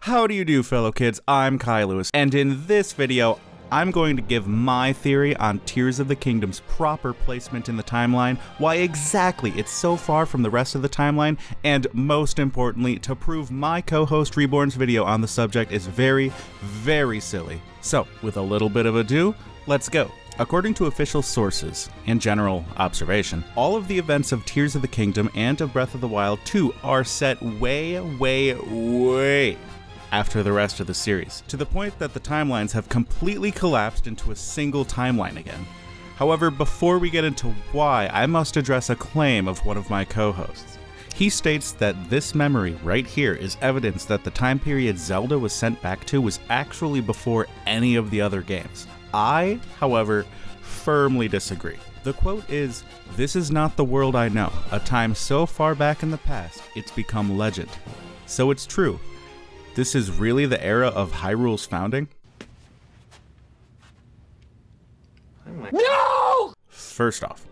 How do you do, fellow kids? I'm Kai Lewis, and in this video, I'm going to give my theory on Tears of the Kingdom's proper placement in the timeline, why exactly it's so far from the rest of the timeline, and most importantly, to prove my co-host Reborn's video on the subject is very, very silly. So, with a little bit of ado, let's go. According to official sources and general observation, all of the events of Tears of the Kingdom and of Breath of the Wild 2 are set way after the rest of the series, to the point that the timelines have completely collapsed into a single timeline again. However, before we get into why, I must address a claim of one of my co-hosts. He states that this memory right here is evidence that the time period Zelda was sent back to was actually before any of the other games. I, however, firmly disagree. The quote is, "This is not the world I know, a time so far back in the past, it's become legend." So it's true. This is really the era of Hyrule's founding? No! First off,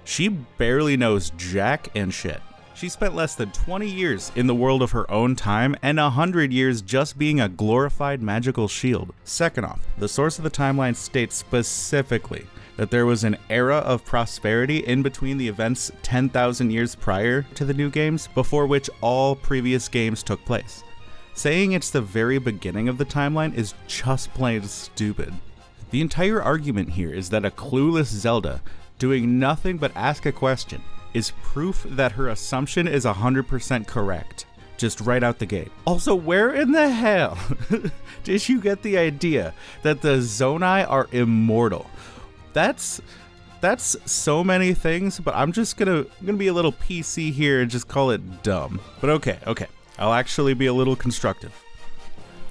she barely knows jack and shit. She spent less than 20 years in the world of her own time and 100 years just being a glorified magical shield. Second off, the source of the timeline states specifically that there was an era of prosperity in between the events 10,000 years prior to the new games, before which all previous games took place. Saying it's the very beginning of the timeline is just plain stupid. The entire argument here is that a clueless Zelda, doing nothing but ask a question, is proof that her assumption is 100% correct, just right out the gate. Also, where in the hell did you get the idea that the Zonai are immortal? That's so many things, but I'm gonna be a little PC here and just call it dumb. But okay. I'll actually be a little constructive.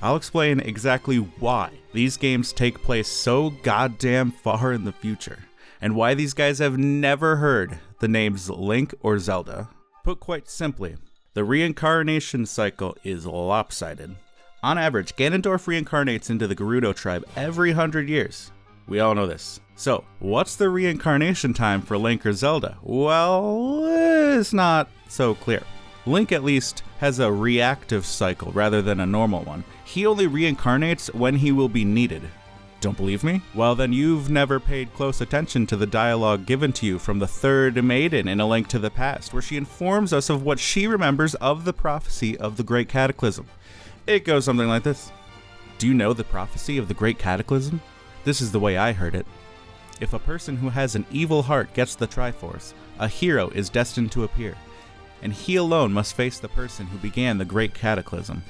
I'll explain exactly why these games take place so goddamn far in the future, and why these guys have never heard the names Link or Zelda. Put quite simply, the reincarnation cycle is lopsided. On average, Ganondorf reincarnates into the Gerudo tribe every 100 years. We all know this. So, what's the reincarnation time for Link or Zelda? Well, it's not so clear. Link at least has a reactive cycle rather than a normal one. He only reincarnates when he will be needed. Don't believe me? Well, then you've never paid close attention to the dialogue given to you from the third maiden in A Link to the Past, where she informs us of what she remembers of the prophecy of the Great Cataclysm. It goes something like this. Do you know the prophecy of the Great Cataclysm? This is the way I heard it. If a person who has an evil heart gets the Triforce, a hero is destined to appear, and he alone must face the person who began the Great Cataclysm.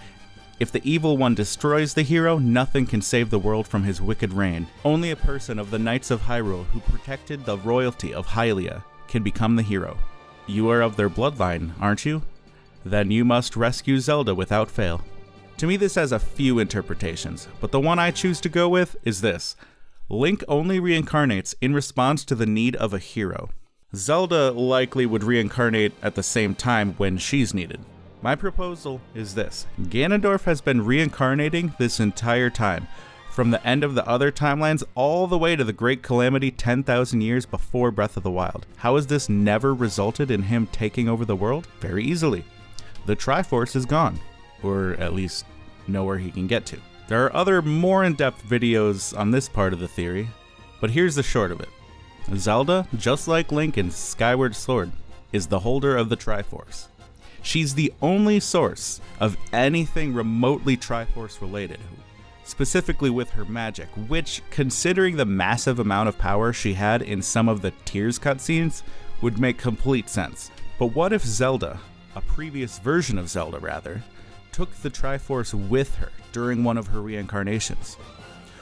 If the evil one destroys the hero, nothing can save the world from his wicked reign. Only a person of the Knights of Hyrule who protected the royalty of Hylia can become the hero. You are of their bloodline, aren't you? Then you must rescue Zelda without fail." To me, this has a few interpretations, but the one I choose to go with is this. Link only reincarnates in response to the need of a hero. Zelda likely would reincarnate at the same time when she's needed. My proposal is this. Ganondorf has been reincarnating this entire time, from the end of the other timelines all the way to the Great Calamity 10,000 years before Breath of the Wild. How has this never resulted in him taking over the world? Very easily. The Triforce is gone, or at least nowhere he can get to. There are other more in-depth videos on this part of the theory, but here's the short of it. Zelda, just like Link in Skyward Sword, is the holder of the Triforce. She's the only source of anything remotely Triforce related, specifically with her magic, which, considering the massive amount of power she had in some of the Tears cutscenes, would make complete sense. But what if Zelda, a previous version of Zelda rather, took the Triforce with her during one of her reincarnations?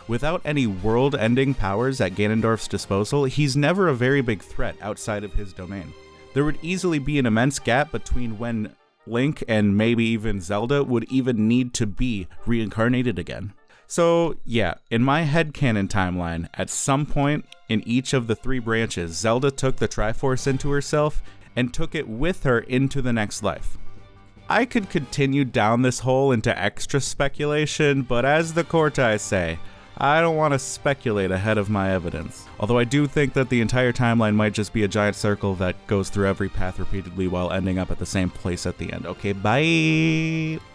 Without any world-ending powers at Ganondorf's disposal, he's never a very big threat outside of his domain. There would easily be an immense gap between when Link and maybe even Zelda would even need to be reincarnated again. So yeah, in my headcanon timeline, at some point in each of the three branches, Zelda took the Triforce into herself and took it with her into the next life. I could continue down this hole into extra speculation, but as the Cortai say, I don't want to speculate ahead of my evidence. Although I do think that the entire timeline might just be a giant circle that goes through every path repeatedly while ending up at the same place at the end. Okay, bye!